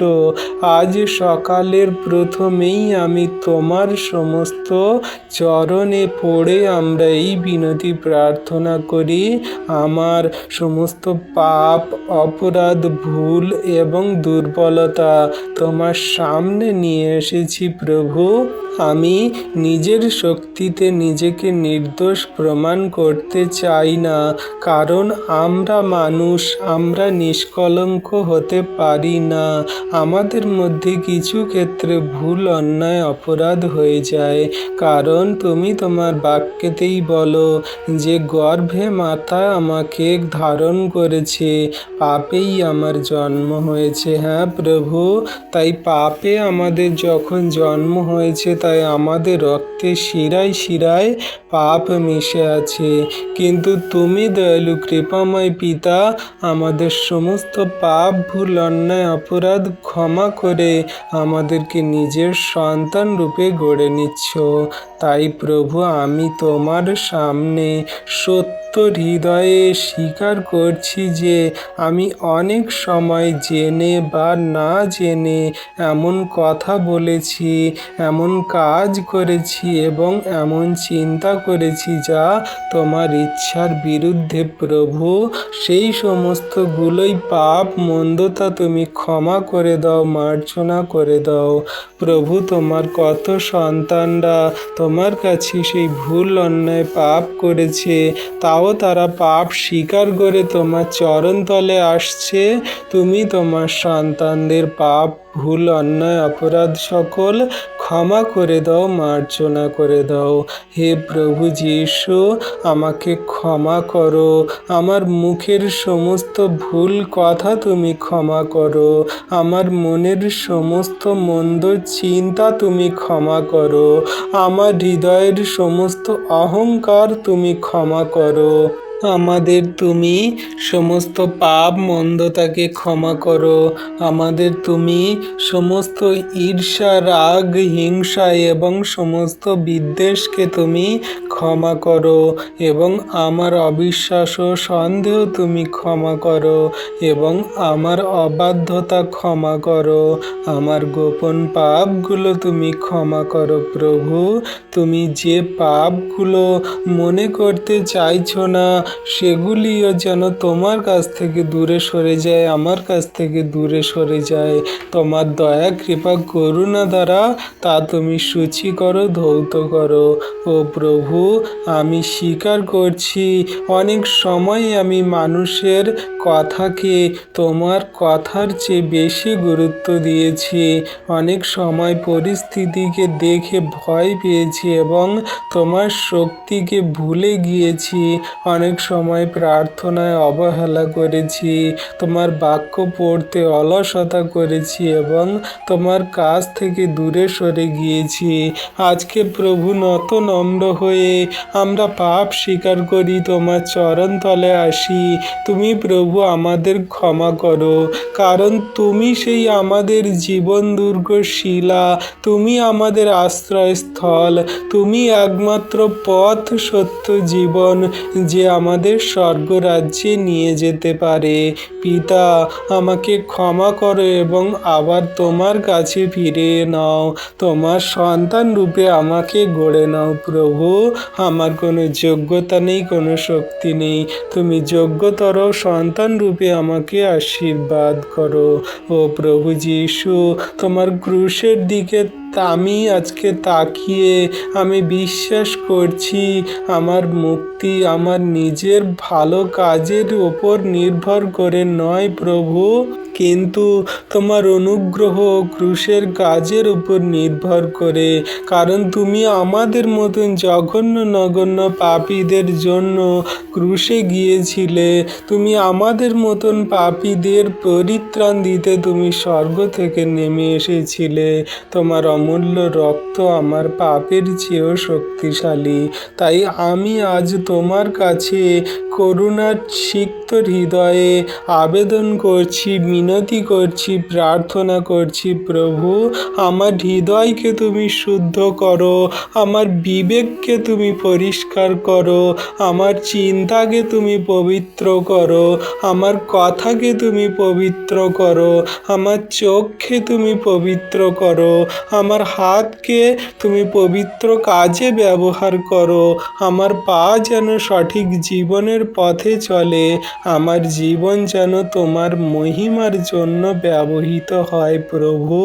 আজ সকালের প্রথমেই আমি তোমার সমস্ত চরণে পড়ে আমরা এই বিনতি প্রার্থনা করি। আমার সমস্ত পাপ, অপরাধ, ভুল এবং দুর্বলতা তোমার সামনে নিয়ে এসেছি প্রভু। আমি নিজের শক্তিতে নিজেকে নির্দোষ প্রমাণ করতে চাই না, কারণ আমরা মানুষ, আমরা নিষ্কলঙ্ক হতে পারি না। আমাদের মধ্যে কিছু ক্ষেত্রে ভুল, অন্যায়, অপরাধ হয়ে যায়, কারণ তুমি তোমার বাক্যেতেই বলো যে গর্ভে মাতা আমাকে ধারণ করেছে, পাপেই আমার জন্ম হয়েছে। হ্যাঁ প্রভু, তাই পাপে আমাদের যখন জন্ম হয়েছে, তাই আমাদের রক্তে শিরায় শিরায় পাপ মিশে আছে। কিন্তু তুমি দয়ালু কৃপাময় পিতা, আমাদের সমস্ত পাপ, ভুল, অন্যায়, অপরাধ ক্ষমা করে আমাদেরকে নিজের সন্তান রূপে গড়ে নিচ্ছ। তাই প্রভু, আমি তোমার সামনে সত্য হৃদয়ে স্বীকার করছি যে আমি অনেক সময় জেনে বা না জেনে এমন কথা বলেছি, এমন কাজ করেছি এবং এমন চিন্তা করেছি যা তোমার ইচ্ছার বিরুদ্ধে প্রভু। সেই সমস্তগুলোই পাপ, মন্দতা তুমি ক্ষমা করে দাও, মার্জনা করে দাও প্রভু। তোমার কত সন্তানরা তোমার কাছে সেই ভুল, অন্যায়, পাপ করেছে, তাও তারা পাপ স্বীকার করে তোমার চরণতলে আসছে। তুমি তোমার সন্তানদের পাপ, ভুল, অন্যায়, অপরাধ সকল ক্ষমা করে দাও, মার্জনা করে দাও। হে প্রভু যীশু, আমাকে ক্ষমা করো। আমার মুখের সমস্ত ভুল কথা তুমি ক্ষমা করো। আমার মনের সমস্ত মন্দ চিন্তা তুমি ক্ষমা করো। আমার হৃদয়ের সমস্ত অহংকার তুমি ক্ষমা করো। আমাদের তুমি সমস্ত পাপ মন্দতাকে ক্ষমা করো। আমাদের তুমি সমস্ত ঈর্ষা, রাগ, হিংসা এবং সমস্ত বিদ্বেষকে তুমি ক্ষমা করো এবং আমার অবিশ্বাস ও সন্দেহ তুমি ক্ষমা করো এবং আমার অবাধ্যতা ক্ষমা করো। আমার গোপন পাপগুলো তুমি ক্ষমা করো প্রভু। তুমি যে পাপগুলো মনে করতে চাইছো না সেগুলিও যেন তোমার কাছ থেকে দূরে সরে যায়, আমার কাছ থেকে দূরে সরে যায়। তোমার দয়া, কৃপা, করুণা দ্বারা তা তুমি সূচি করো, ধৌত করো। ও প্রভু, আমি স্বীকার করছি অনেক সময় আমি মানুষের কথাকে তোমার কথার চেয়ে বেশি গুরুত্ব দিয়েছি। অনেক সময় পরিস্থিতিকে দেখে ভয় পেয়েছি এবং তোমার শক্তিকে ভুলে গিয়েছি। অনেক সময় প্রার্থনায় অবহেলা করেছি, তোমার বাক্য পড়তে অলসতা করেছি এবং তোমার কাছ থেকে দূরে সরে গিয়েছি। আজকে প্রভু নত নম্র হয়ে আমরা পাপ স্বীকার করি, তোমার চরণ তলে আসি। তুমি প্রভু আমাদের ক্ষমা করো, কারণ তুমি সেই আমাদের জীবন দুর্গ শিলা, তুমি আমাদের আশ্রয়স্থল, তুমি একমাত্র পথ, সত্য, জীবন, যে আমাদের স্বর্গরাজ্যে নিয়ে যেতে পারে। পিতা, আমাকে ক্ষমা করো এবং আবার তোমার কাছে ফিরে নাও। তোমার সন্তান রূপে আমাকে গড়ে নাও প্রভু। আমার কোনো যোগ্যতা নেই, কোনো শক্তি নেই, তুমি যোগ্যতর সন্তান রূপে আমাকে আশীর্বাদ করো। ও প্রভু যীশু, তোমার ক্রুশের দিকে আমি আজকে তাকিয়ে আমি বিশ্বাস করছি আমার মুক্তি আমার নিজের ভালো কাজের ওপর নির্ভর করে নয় প্রভু, কিন্তু তোমার অনুগ্রহ ক্রুশের কাজের উপর নির্ভর করে। কারণ তুমি আমাদের মতন জঘন্য নগণ্য পাপীদের জন্য ক্রুশে গিয়েছিলে, তুমি আমাদের মতন পাপীদের পরিত্রাণ দিতে তুমি স্বর্গ থেকে নেমে এসেছিলে। তোমার অমূল্য রক্ত আমার পাপের চেয়েও শক্তিশালী। তাই আমি আজ তোমার কাছে করুণার সিক্ত হৃদয়ে আবেদন করছি, মিনতি করছি, প্রার্থনা করছি প্রভু, আমার হৃদয়কে তুমি শুদ্ধ করো, আমার বিবেককে তুমি পরিষ্কার করো, আমার চিন্তাকে তুমি পবিত্র করো, আমার কথাকে তুমি পবিত্র করো, আমার চোখকে তুমি পবিত্র করো, আমার হাতকে তুমি পবিত্র কাজে ব্যবহার করো। আমার পা যেন সঠিক জীবনের পথে চলে, আমার জীবন যেন তোমার মহিমার জন্য ব্যবহৃত হয় প্রভু।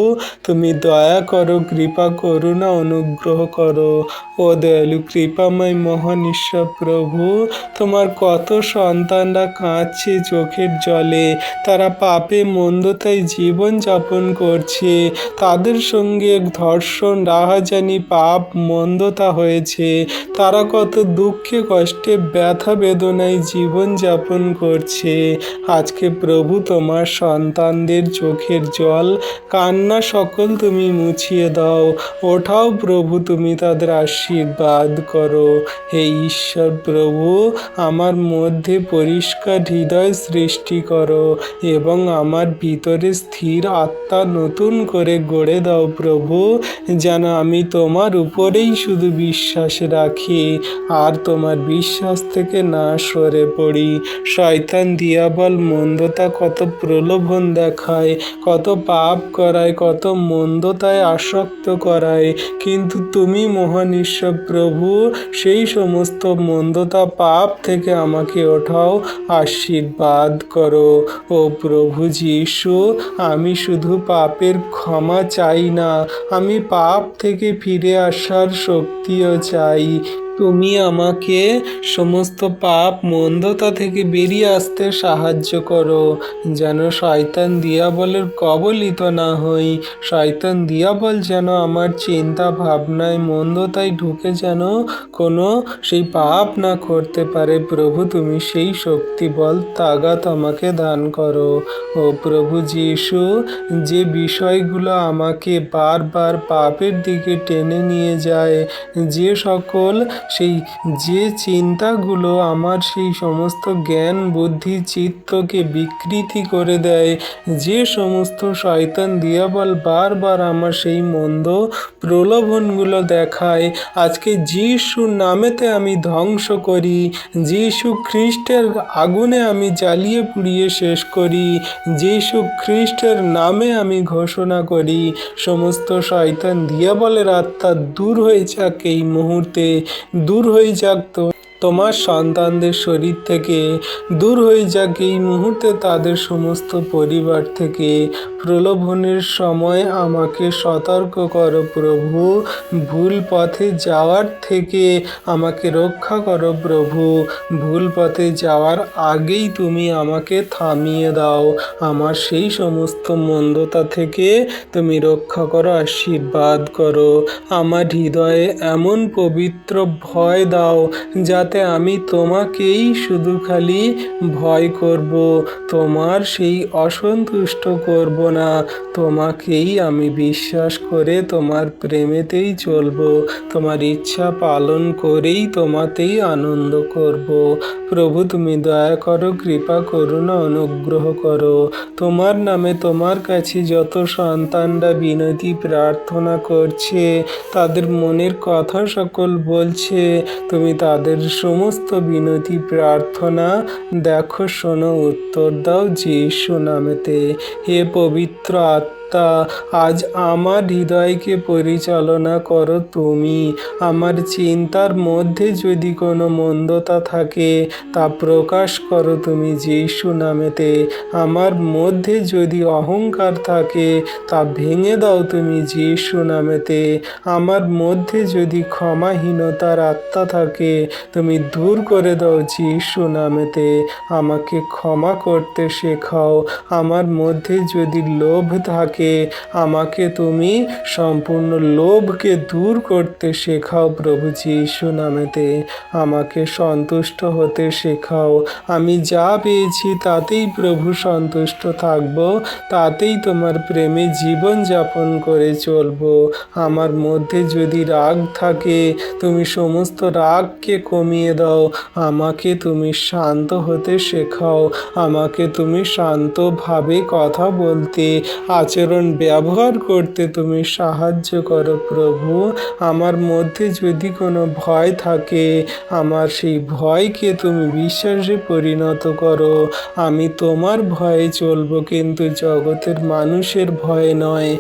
তুমি দয়া করো, কৃপা, করুণা, অনুগ্রহ করো। ও দয়ালু কৃপাময় মহান ঈশ্বর প্রভু, তোমার কত সন্তানরা কাঁদছে চোখের জলে, তারা পাপে মন্দতায় জীবন যাপন করছে, তাদের সঙ্গে ধর্ষণ, রাহাজানি, পাপ, মন্দতা হয়েছে, তারা কত দুঃখে কষ্টে ব্যথা বেদনায় জীবন যাপন করছে। আজকে প্রভু তোমার সন্তানদের চোখের জল, কান্না সকল তুমি মুছিয়ে দাও। ওঠাও প্রভু, তুমি তাদের আশীর্বাদ করো। হে ঈশ্বর প্রভু, আমার মধ্যে পরিষ্কার হৃদয় সৃষ্টি করো এবং আমার ভিতরে স্থির আত্মা নতুন করে গড়ে দাও প্রভু, যেন আমি তোমার উপরেই শুধু বিশ্বাস রাখি আর তোমার বিশ্বাস থেকে না সরে পড়ি। শয়তান দিয়াবল মন্দতা কত প্রলোভন দেখায়, কত পাপ করায়, কত মন্দতায় আসক্ত করায়, কিন্তু তুমি মহান ঈশ্বর প্রভু সেই সমস্ত মন্দতা পাপ থেকে আমাকে ওঠাও, আশীর্বাদ করো। ও প্রভু যীশু, আমি শুধু পাপের ক্ষমা চাই না, আমি পাপ থেকে ফিরে আসার শক্তিও চাই। তুমি আমাকে সমস্ত পাপ মন্দতা থেকে বেরিয়ে আসতে সাহায্য করো, যেন শয়তান দিয়াবলের কবলিত না হই। শয়তান দিয়াবল যেন আমার চিন্তা ভাবনায় মন্দতায় ঢুকে যেন কোনো সেই পাপ না করতে পারে। প্রভু, তুমি সেই শক্তি বল তাগাত আমাকে দান করো। ও প্রভু যীশু, যে বিষয়গুলো আমাকে বারবার পাপের দিকে টেনে নিয়ে যায়, যে সকল সেই যে চিন্তাগুলো আমার সেই সমস্ত জ্ঞান বুদ্ধি চিত্তকে বিকৃতি করে দেয়, যে সমস্ত শয়তান দিয়াবল বারবার আমার সেই মন্দ প্রলোভনগুলো দেখায়, আজকে যিশুর নামেতে আমি ধ্বংস করি, যিশু খ্রিস্টের আগুনে আমি জ্বালিয়ে পুড়িয়ে শেষ করি, যিশু খ্রিস্টের নামে আমি ঘোষণা করি, সমস্ত শয়তান দিয়াবলের আত্মা দূর হয়ে যাক এই মুহূর্তে, দূর হয়ে যাক তোমার সন্তানদের শরীর থেকে, দূর হয়ে যাক এই মুহূর্তে তাদের সমস্ত পরিবার থেকে। প্রলোভনের সময় আমাকে সতর্ক করো প্রভু, ভুল পথে যাওয়ার থেকে আমাকে রক্ষা করো প্রভু, ভুল পথে যাওয়ার আগেই তুমি আমাকে থামিয়ে দাও, আমার সেই সমস্ত মন্দতা থেকে তুমি রক্ষা করো, আশীর্বাদ করো। আমার হৃদয়ে এমন পবিত্র ভয় দাও যাতে আমি তোমাকেই শুধু খালি ভয় করব, তোমার সেই অসন্তুষ্ট করব না, তোমাকেই আমি বিশ্বাস করে তোমার প্রেমেতেই চলব, তোমার ইচ্ছা পালন করেই তোমাতেই আনন্দ করব। প্রভু তুমি দয়া করো, কৃপা করুণা অনুগ্রহ করো। তোমার নামে তোমার কাছে যত সন্তানরা বিনতি প্রার্থনা করছে, তাদের মনের কথা সকল বলছে, তুমি তাদের সমস্ত বিনতি প্রার্থনা দেখো, শোনো, উত্তর দাও যিশু নামেতে। হে পবিত্র আত্মা, আজ আমার হৃদয়কে পরিচালনা করো তুমি। আমার চিন্তার মধ্যে যদি কোনো মন্দতা থাকে তা প্রকাশ করো তুমি যিশু নামেতে। আমার মধ্যে যদি অহংকার থাকে তা ভেঙে দাও তুমি যিশু নামেতে। আমার মধ্যে যদি ক্ষমাহীনতার আত্মা থাকে তুমি দূর করে দাও যিশু নামেতে। আমাকে ক্ষমা করতে শেখাও। আমার মধ্যে যদি লোভ থাকে আমাকে তুমি সম্পূর্ণ লোভকে দূর করতে শেখাও প্রভু যিশু নামেতে। আমাকে সন্তুষ্ট হতে শেখাও। আমি যা পেয়েছি তাতেই প্রভু সন্তুষ্ট থাকব, তাতেই তোমার প্রেমে জীবন যাপন করে চলব। আমার মধ্যে যদি রাগ থাকে তুমি সমস্ত রাগকে কমিয়ে দাও। আমাকে তুমি শান্ত হতে শেখাও। আমাকে তুমি শান্তভাবে কথা বলতে, আচরণ ব্যবহার করতে তুমি সাহায্য করো প্রভু। আমার মধ্যে যদি কোনো ভয় থাকে আমার সেই ভয়কে তুমি বিশ্বাসে পরিণত করো। আমি তোমার ভয়ে চলবো, কিন্তু জগতের মানুষের ভয়ে নয়,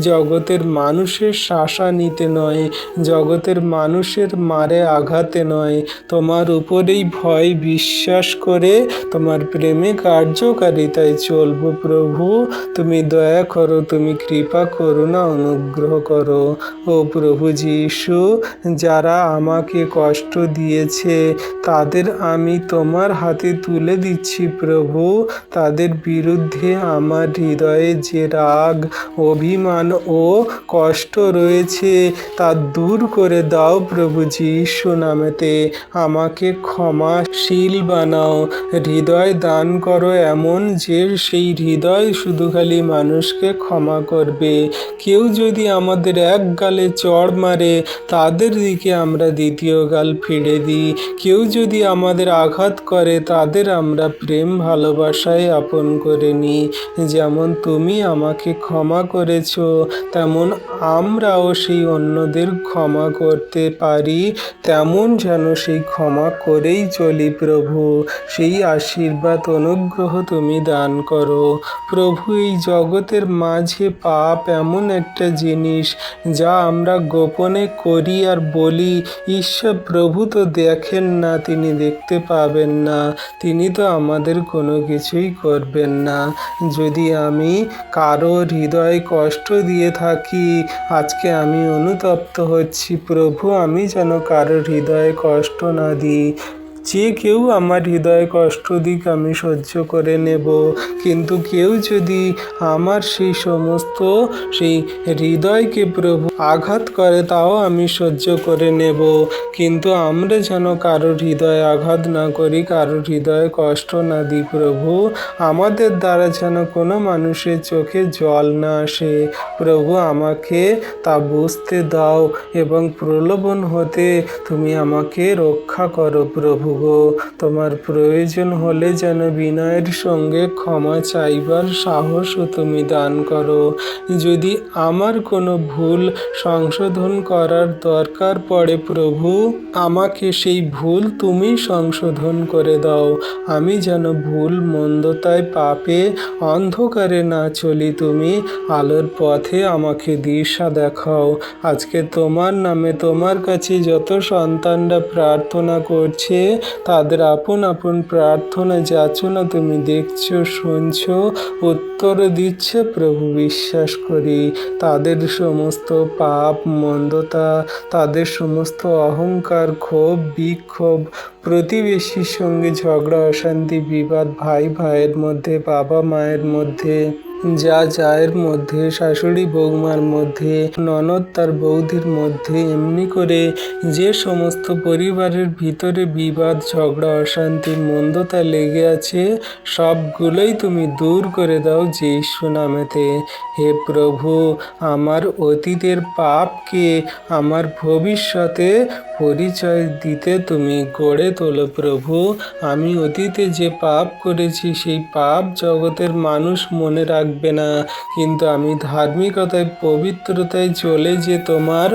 জগতের মানুষের শাসানিতে নয়, জগতের মানুষের মারে আঘাতে নয়, তোমার উপরেই ভয় বিশ্বাস করে তোমার প্রেমে কার্যকারিতায় চলবো প্রভু। তুমি দয়া করো, তুমি কৃপা করুণা অনুগ্রহ করো। ও প্রভু যিশু, যারা আমাকে কষ্ট দিয়েছে তাদের আমি তোমার হাতে তুলে দিচ্ছি প্রভু। তাদের বিরুদ্ধে আমার হৃদয়ে যে রাগ, অভিমান ও কষ্ট রয়েছে তা দূর করে দাও প্রভু যিশু নামেতে। আমাকে ক্ষমাশীল বানাও, হৃদয় দান করো এমন যে সেই হৃদয় শুধু খালি মানুষকে ক্ষমা করবে। কেউ যদি আমাদের এক গালে চড় মারে তাদের দিকে আমরা দ্বিতীয় গাল ফিরে দিই। কেউ যদি আমাদের আঘাত করে তাদের আমরা প্রেম ভালোবাসায় আপন করে নিই। যেমন তুমি আমাকে ক্ষমা করেছ তেমন আমরাও সেই অন্যদের ক্ষমা করতে পারি, তেমন যেন সেই ক্ষমা করেই চলি প্রভু। সেই আশীর্বাদ অনুগ্রহ তুমি দান করো প্রভু। এই জগতের মাঝে পাপ এমন একটা জিনিস যা আমরা গোপনে করি আর বলি, ঈশ্বর প্রভু তো দেখেন না, তিনি দেখতে পাবেন না, তিনি তো আমাদের কোনো কিছুই করবেন না। যদি আমি কারো হৃদয় কষ্ট দিয়ে থাকি, আজকে আমি অনুতপ্ত হচ্ছি প্রভু, আমি যেন কারো হৃদয়ে কষ্ট না দিই। যে কেউ আমার হৃদয়ে কষ্ট দিক আমি সহ্য করে নেব, কিন্তু কেউ যদি আমার সেই হৃদয়কে প্রভু আঘাত করে তাও আমি সহ্য করে নেব। কিন্তু আমরা যেন কারোর হৃদয়ে আঘাত না করি, কারোর হৃদয়ে কষ্ট না দিই প্রভু। আমাদের দ্বারা যেন কোনো মানুষের চোখে জল না আসে প্রভু, আমাকে তা বুঝতে দাও এবং প্রলোভন হতে তুমি আমাকে রক্ষা করো প্রভু গো। তোমার প্রয়োজন হলে যেন বিনয়ের সঙ্গে ক্ষমা চাইবার সাহসও তুমি দান করো। যদি আমার কোনো ভুল সংশোধন করার দরকার পড়ে প্রভু, আমাকে সেই ভুল তুমি সংশোধন করে দাও। আমি যেন ভুল মন্দতায় পাপে অন্ধকারে না চলি, তুমি আলোর পথে আমাকে দিশা দেখাও। আজকে তোমার নামে তোমার কাছে যত সন্তানরা প্রার্থনা করছে, তাদের আপন আপন প্রার্থনা যাচনা তুমি দেখছো, শুনছো, উত্তর দিচ্ছে প্রভু বিশ্বাস করি। তাদের সমস্ত পাপ মন্দতা, তাদের সমস্ত অহংকার, ক্ষোভ বিক্ষোভ, প্রতিবেশীর সঙ্গে ঝগড়া অশান্তি বিবাদ, ভাই ভাইয়ের মধ্যে, বাবা মায়ের মধ্যে, যা জায়ের মধ্যে, শাশুড়ি বৌমার মধ্যে, ননদ তার বৌদির মধ্যে, এমনি করে যে সমস্ত পরিবারের ভিতরে বিবাদ ঝগড়া অশান্তি মন্দতা লেগে আছে, সবগুলোই তুমি দূর করে দাও যিশু নামেতে। হে প্রভু, আমার অতীতের পাপকে আমার ভবিষ্যতে পরিচয় দিতে তুমি গড়ে তোলো প্রভু। আমি অতীতে যে পাপ করেছি সেই পাপ জগতের মানুষ মনে রাখবে না, কিন্তু আমি ধার্মিকতায় পবিত্রতায় চলে যে তোমার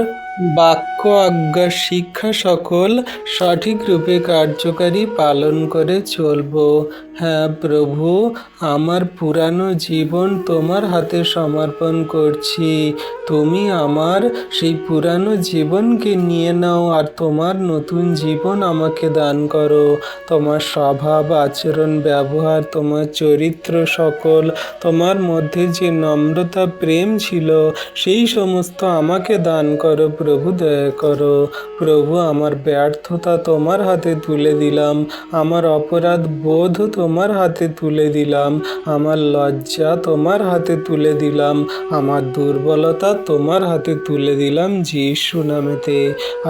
বাক্য আজ্ঞা শিক্ষা সকল সঠিক রূপে কার্যকারী পালন করে চলব। হ্যাঁ প্রভু, আমার পুরানো জীবন তোমার হাতে সমর্পণ করছি। তুমি আমার সেই পুরানো জীবনকে নিয়ে নাও আর তোমার নতুন জীবন আমাকে দান করো। তোমার স্বভাব আচরণ ব্যবহার, তোমার চরিত্র সকল, তোমার মধ্যে যে নম্রতা প্রেম ছিল, সেই সমস্ত আমাকে দান করো প্রভু, দয়া করো প্রভু। আমার ব্যর্থতা তোমার হাতে তুলে দিলাম, আমার অপরাধ বোধ তোমার হাতে তুলে দিলাম, আমার লজ্জা তোমার হাতে তুলে দিলাম, আমার দুর্বলতা তোমার হাতে তুলে দিলাম যিশু নামেতে।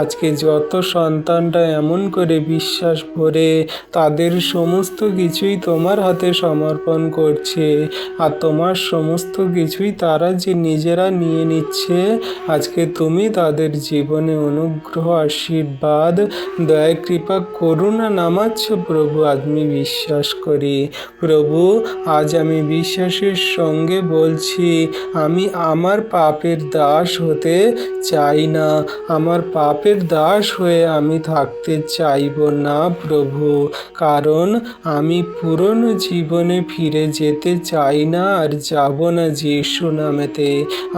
আজকে যত সন্তানরা এমন করে বিশ্বাস ভরে তাদের সমস্ত কিছুই তোমার হাতে সমর্পণ করছে, আর তোমার সমস্ত কিছুই তারা যে নিজেরা নিয়ে নিচ্ছে, আজকে তুমি তাদের জীবনে অনুগ্রহ আশীর্বাদ দয়া কৃপা করুণা নামাচ্ছ প্রভু। আমি বিশ্বাস করি প্রভু, আজ আমি বিশ্বাসের সঙ্গে বলছি, আমি আমার পাপের দাস হতে চাই না, আমার পাপের দাস হয়ে আমি থাকতে চাইব না প্রভু। কারণ আমি পুরনো জীবনে ফিরে যেতে চাই না আর যাব না যিশু নামেতে।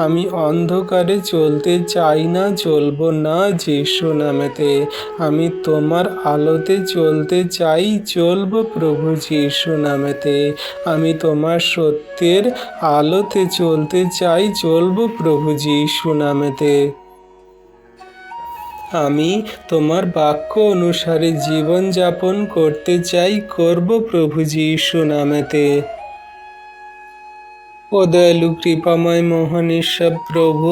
আমি অন্ধকারে চলতে চাই না, চলব না যিশু নামেতে। আমি তোমার আলোতে চলতে চাই, চলব প্রভু যিশু নামেতে। আমি তোমার সত্যের আলোতে চলতে চাই, চলব প্রভু যিশু নামেতে। আমি তোমার বাক্য অনুসারে জীবনযাপন করতে চাই, করব প্রভু যিশু নামেতে। ও দয়ালু কৃপাময় মহান ঈশ্বর প্রভু,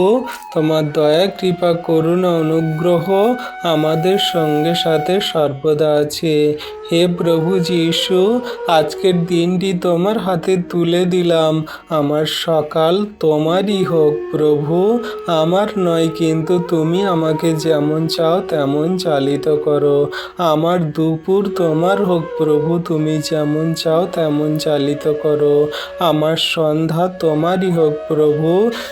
তোমার দয়া কৃপা করুণা অনুগ্রহ আমাদের সঙ্গে সাথে সর্বদা আছে। হে প্রভু যিশু, আজকের দিনটি তোমার হাতে তুলে দিলাম। আমার সকাল তোমারই হোক প্রভু, আমার নয়, কিন্তু তুমি আমাকে যেমন চাও তেমন চালিত করো। আমার দুপুর তোমার হোক প্রভু, তুমি যেমন চাও তেমন চালিত করো। আমার সন্ধ্যা তোমারই হোক প্রভু,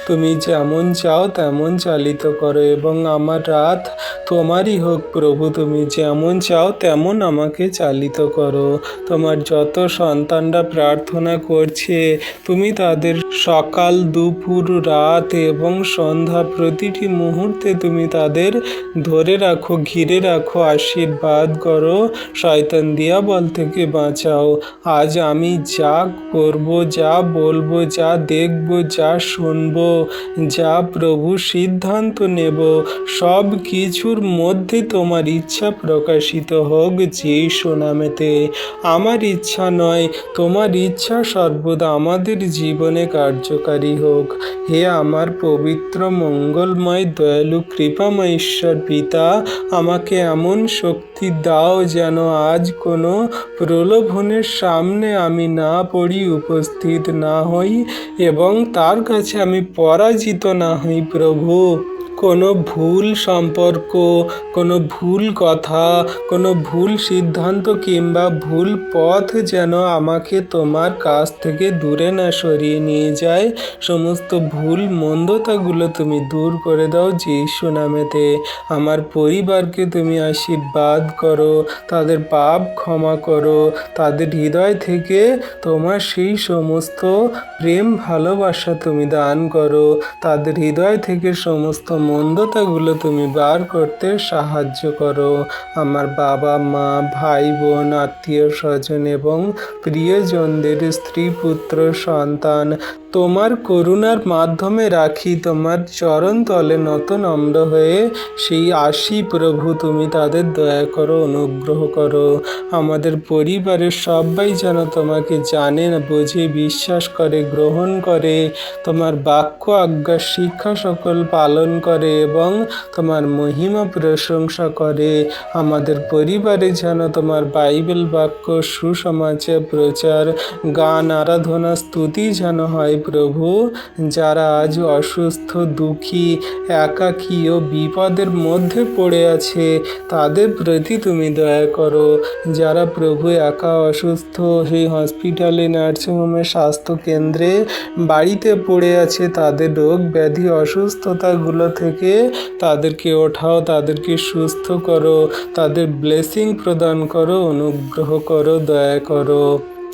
তুমি যেমন চাও তেমন চালিত করো। এবং আমার রাত তোমারই হোক প্রভু, তুমি যেমন চাও তেমন আমাকে চালিত করো। তোমার যত সন্তানরা প্রার্থনা করছে, তুমি তাদের সকাল দুপুর রাত এবং সন্ধ্যা প্রতিটি মুহূর্তে তুমি তাদের ধরে রাখো, ঘিরে রাখো, আশীর্বাদ করো, শয়তান দিয়াবল থেকে বাঁচাও। আজ আমি যা করব, যা বলবো, যা যা দেখব, যা শুনব, যা প্রভু সিদ্ধান্ত নেব, সব কিছুর মধ্যে তোমার ইচ্ছা প্রকাশিত হোক যিশু নামেতে। আমার ইচ্ছা নয়, তোমার ইচ্ছা সর্বদা আমাদের জীবনে কার্যকারী হোক। হে আমার পবিত্র মঙ্গলময় দয়ালু কৃপাময় ঈশ্বর পিতা, আমাকে এমন শক্তি দাও যেন আজ কোনো প্রলোভনের সামনে আমি না পড়ি, উপস্থিত না হই এবং তার কাছে আমি পরাজিত না হই প্রভু। কোনো ভুল সম্পর্ক, কোনো ভুল কথা, কোনো ভুল সিদ্ধান্ত কিংবা ভুল পথ যেন আমাকে তোমার কাছ থেকে দূরে না সরিয়ে নিয়ে যায়। সমস্ত ভুল মন্দতাগুলো তুমি দূর করে দাও যিশু নামেতে। আমার পরিবারকে তুমি আশীর্বাদ করো, তাদের পাপ ক্ষমা করো, তাদের হৃদয় থেকে তোমার সেই সমস্ত প্রেম ভালোবাসা তুমি দান করো, তাদের হৃদয় থেকে সমস্ত মন্দতাগুলো তুমি বার করতে সাহায্য করো। আমার বাবা মা, ভাই বোন, আত্মীয় স্বজন এবং প্রিয়জনদের, স্ত্রী পুত্র সন্তান তোমার করুণার মাধ্যমে রাখি, তোমার চরণ তলে নত নম্র হয়ে সেই আসি প্রভু। তুমি তাদের দয়া করো, অনুগ্রহ করো। আমাদের পরিবারের সবাই যেন তোমাকে জানে, বোঝে, বিশ্বাস করে, গ্রহণ করে, তোমার বাক্য আজ্ঞা শিক্ষা সকল পালন করে এবং তোমার মহিমা প্রশংসা করে। আমাদের পরিবারে যেন তোমার বাইবেল বাক্য, সুসমাচার প্রচার, গান, আরাধনা, স্তুতি যেন হয় প্রভু। যারা আজ অসুস্থ, দুঃখী, একাকী ও বিপদের মধ্যে পড়ে আছে তাদের প্রতি তুমি দয়া করো। যারা প্রভু একা অসুস্থ, সেই হসপিটালে, নার্সিংহোমে, স্বাস্থ্যকেন্দ্রে, বাড়িতে পড়ে আছে, তাদের রোগ ব্যাধি অসুস্থতাগুলো থেকে তাদেরকে ওঠাও, তাদেরকে সুস্থ করো, তাদের ব্লেসিং প্রদান করো, অনুগ্রহ করো, দয়া করো।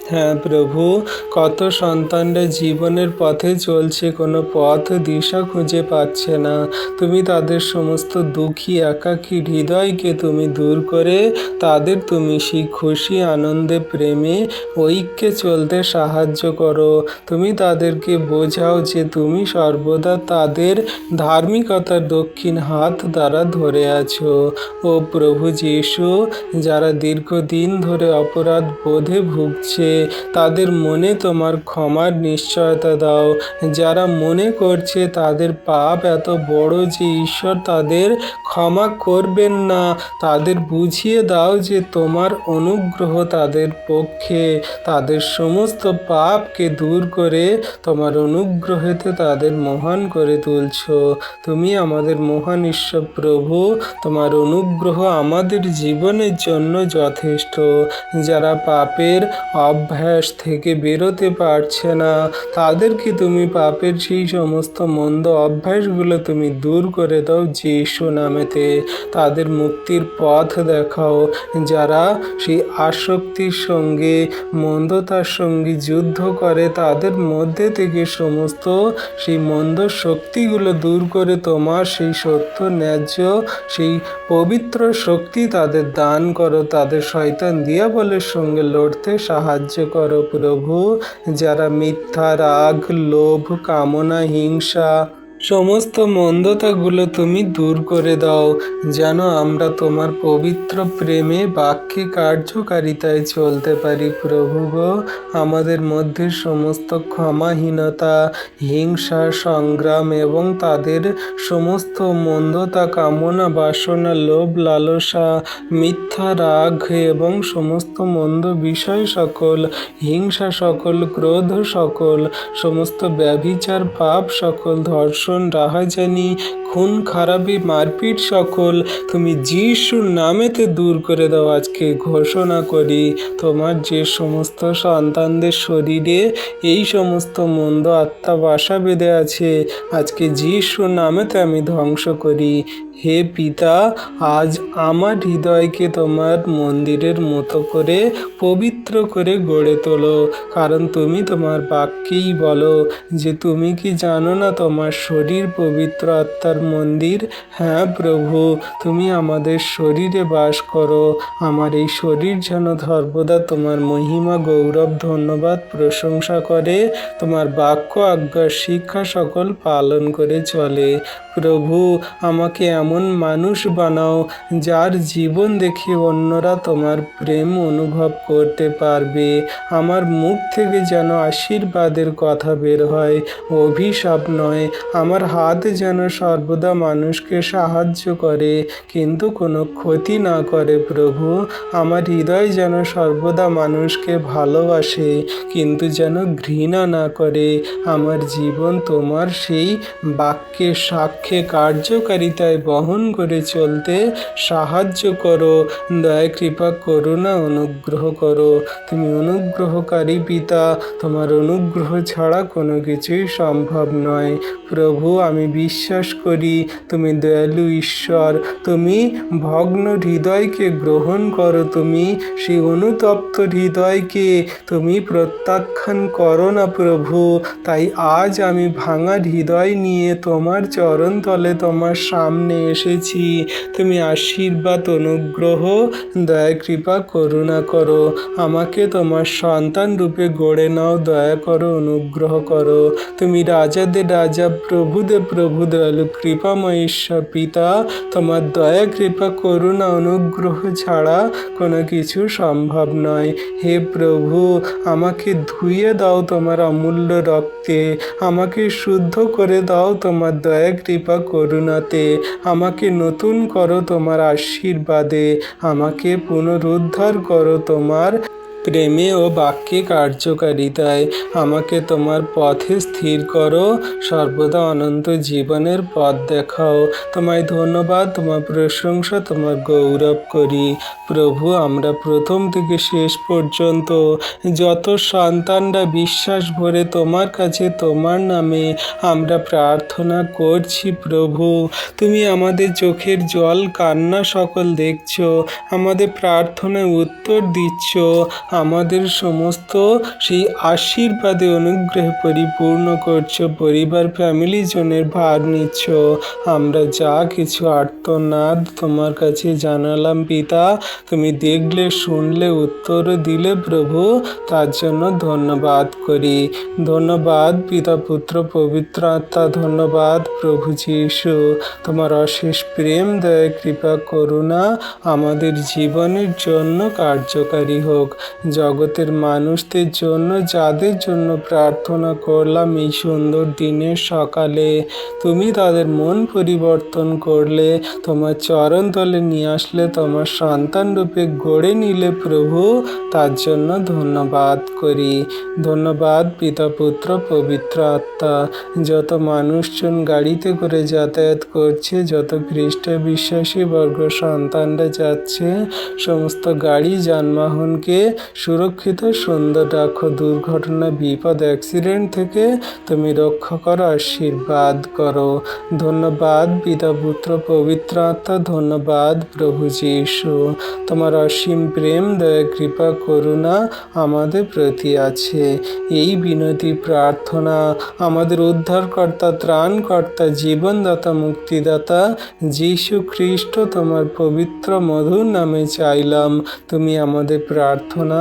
হ্যাঁ প্রভু, কত সন্তানরা জীবনের পথে চলছে, কোনো পথ দিশা খুঁজে পাচ্ছে না। তুমি তাদের সমস্ত দুঃখী একাকী হৃদয়কে তুমি দূর করে তাদের তুমি সেই খুশি, আনন্দে, প্রেমে, ঐক্যে চলতে সাহায্য করো। তুমি তাদেরকে বোঝাও যে তুমি সর্বদা তাদের ধার্মিকতার দক্ষিণ হাত দ্বারা ধরে আছো। ও প্রভু যিশু, যারা দীর্ঘদিন ধরে অপরাধ বোধে ভুগছে তাদের মনে তোমার ক্ষমার নিশ্চয়তা দাও। যারা মনে করছে তাদের পাপ এত বড় যে ঈশ্বর তাদের ক্ষমা করবেন না, তাদের বুঝিয়ে দাও যে তোমার অনুগ্রহ তাদের পক্ষে, তাদের সমস্ত পাপকে দূর করে তোমার অনুগ্রহেতে তাদের মহান করে তুলছ। তুমি আমাদের মহান ঈশ্বর প্রভু, তোমার অনুগ্রহ আমাদের জীবনের জন্য যথেষ্ট। যারা পাপের অভ্যাস থেকে বেরোতে পারছে না তাদেরকে তুমি পাপের সেই সমস্ত মন্দ অভ্যাসগুলো তুমি দূর করে দাও যিশু নামেতে। তাদের মুক্তির পথ দেখাও। যারা সেই আসক্তির সঙ্গে, মন্দতার সঙ্গে যুদ্ধ করে তাদের মধ্যে থেকে সমস্ত সেই মন্দ শক্তিগুলো দূর করে তোমার সেই সত্য, ন্যায্য, সেই পবিত্র শক্তি তাদের দান করো। তাদের শয়তান দিয়াবলের সঙ্গে লড়তে সাহায্য করো প্রভু। যারা মিথ্যা, রাগ, লোভ, কামনা, হিংসা, সমস্ত মন্দতাগুলো তুমি দূর করে দাও, যেন আমরা তোমার পবিত্র প্রেমে, বাক্যে, কার্যকারিতায় চলতে পারি প্রভু গো। আমাদের মধ্যে সমস্ত ক্ষমাহীনতা, হিংসা, সংগ্রাম এবং তাদের সমস্ত মন্দতা, কামনা, বাসনা, লোভ, লালসা, মিথ্যা, রাগ এবং সমস্ত মন্দ বিষয় সকল, হিংসা সকল, ক্রোধ সকল, সমস্ত ব্যভিচার, পাপ সকল, ধর্ষণ, রাহাজানি, খুন খারাপি, মারপিট সকল তুমি যিশুর নামেতে দূর করে দাও। আজকে ঘোষণা করি তোমার যে সমস্ত সন্তানদের শরীরে এই সমস্ত মন্দ আত্মা বাসা বেঁধে আছে, আজকে যিশুর নামেতে আমি ধ্বংস করি। হে পিতা, আজ আমার হৃদয়কে তোমার মন্দিরের মতো করে পবিত্র করে গড়ে তোলো, কারণ তুমি তোমার বাক্যেই বলো যে তুমি কি জানো না তোমার শরীর পবিত্র আত্মার মন্দির। হ্যাঁ প্রভু, তুমি আমাদের শরীরে বাস করো। আমার এই শরীর যেন সর্বদা তোমার মহিমা, গৌরব, ধন্যবাদ, প্রশংসা করে, তোমার বাক্য, আজ্ঞা, শিক্ষা সকল পালন করে চলে। প্রভু, আমাকে এমন মানুষ বানাও যার জীবন দেখে অন্যরা তোমার প্রেম অনুভব করতে পারবে। আমার মুখ থেকে যেন আশীর্বাদের কথা বের হয়, অভিশাপ নয়। আমার হাত যেন সর্বদা মানুষকে সাহায্য করে, কিন্তু কোনো ক্ষতি না করে। প্রভু, আমার হৃদয় যেন সর্বদা মানুষকে ভালোবাসে, কিন্তু যেন ঘৃণা না করে। আমার জীবন তোমার সেই বাক্যের সাক্ষ্যে কার্যকারিতায় বহন করে চলতে সাহায্য করো। দয়া, কৃপা, করুণা, অনুগ্রহ করো। তুমি অনুগ্রহকারী পিতা, তোমার অনুগ্রহ ছাড়া কোনো কিছুই সম্ভব নয়। প্রভু, আমি বিশ্বাস করি তুমি দয়ালু ঈশ্বর। তুমি ভগ্ন হৃদয়কে গ্রহণ করো, তুমি সেই অনুতপ্ত হৃদয়কে তুমি প্রত্যাখ্যান করো না প্রভু। তাই আজ আমি ভাঙা হৃদয় নিয়ে তোমার চরণতলে তোমার সামনে এসেছি। তুমি আশীর্বাদ, অনুগ্রহ, দয়া, কৃপা, করুণা করো। আমাকে তোমার সন্তান রূপে গড়ে নাও। দয়া করো, অনুগ্রহ করো। তুমি রাজাদের রাজা, প্রভুদের প্রভু, দয়ালু কৃপাময় ঈশ্বর পিতা। তোমার দয়া, কৃপা, করুণা, অনুগ্রহ ছাড়া কোনো কিছু সম্ভব নয়। হে প্রভু, আমাকে ধুয়ে দাও তোমার অমূল্য রক্তে। আমাকে শুদ্ধ করে দাও তোমার দয়া, কৃপা, করুণাতে। আমাকে নতুন করো তোমার আশীর্বাদে। আমাকে পুনরুদ্ধার করো তোমার প্রেমে ও বাক্যে কার্যকারিতায়। আমাকে তোমার পথে স্থির করো, সর্বদা অনন্ত জীবনের পথ দেখাও। তোমায় ধন্যবাদ, তোমার প্রশংসা, তোমার গৌরব করি। প্রভু, আমরা প্রথম থেকে শেষ পর্যন্ত যত সন্তানরা বিশ্বাস ভরে তোমার কাছে তোমার নামে আমরা প্রার্থনা করছি প্রভু, তুমি আমাদের চোখের জল, কান্না সকল দেখছো, আমাদের প্রার্থনায় উত্তর দিচ্ছ, আমাদের সমস্ত সেই আশীর্বাদে অনুগ্রহে পরিপূর্ণ করছো, পরিবার, ফ্যামিলি জনের ভার নিচ্ছ। আমরা যা কিছু আর্তনাদ তোমার কাছে জানালাম পিতা, তুমি দেখলে, শুনলে, উত্তর দিলে প্রভু, তার জন্য ধন্যবাদ করি। ধন্যবাদ পিতা, পুত্র, পবিত্র আত্মা। ধন্যবাদ প্রভু যীশু। তোমার অশেষ প্রেম, দয়া, কৃপা, করুণা আমাদের জীবনের জন্য কার্যকারী হোক। জগতের মানুষদের জন্য, যাদের জন্য প্রার্থনা করলাম এই সুন্দর দিনের সকালে, তুমি তাদের মন পরিবর্তন করলে, তোমার চরণতলে নিয়ে আসলে, তোমার সন্তান রূপে গড়ে নিলে প্রভু, তার জন্য ধন্যবাদ করি। ধন্যবাদ পিতা, পুত্র, পবিত্র আত্মা। যত মানুষজন গাড়িতে করে যাতায়াত করছে, যত খ্রিস্ট বিশ্বাসী বর্গ সন্তানরা যাচ্ছে, সমস্ত গাড়ি যানবাহনকে সুরক্ষিত, সুন্দর রাখো। দুর্ঘটনা, বিপদ, অ্যাক্সিডেন্ট থেকে তুমি রক্ষা করো, আশীর্বাদ করো। ধন্যবাদ পিতা, পুত্র, পবিত্র আত্মা। ধন্যবাদ প্রভু যীশু। তোমার অসীম প্রেম, দয়া, কৃপা, করুণা আমাদের প্রতি আছে। এই বিনতি প্রার্থনা আমাদের উদ্ধারকর্তা, ত্রাণকর্তা, জীবনদাতা, মুক্তিদাতা যীশু খ্রিস্ট তোমার পবিত্র মধুর নামে চাইলাম। তুমি আমাদের প্রার্থনা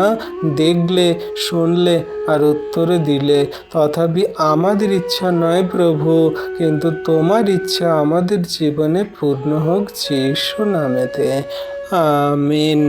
দেখলে, শুনলে আর উত্তর দিলে। তথাপি আমাদের ইচ্ছা নয় প্রভু, কিন্তু তোমার ইচ্ছা আমাদের জীবনে পূর্ণ হোক, যীশু নামেতে। আমিন।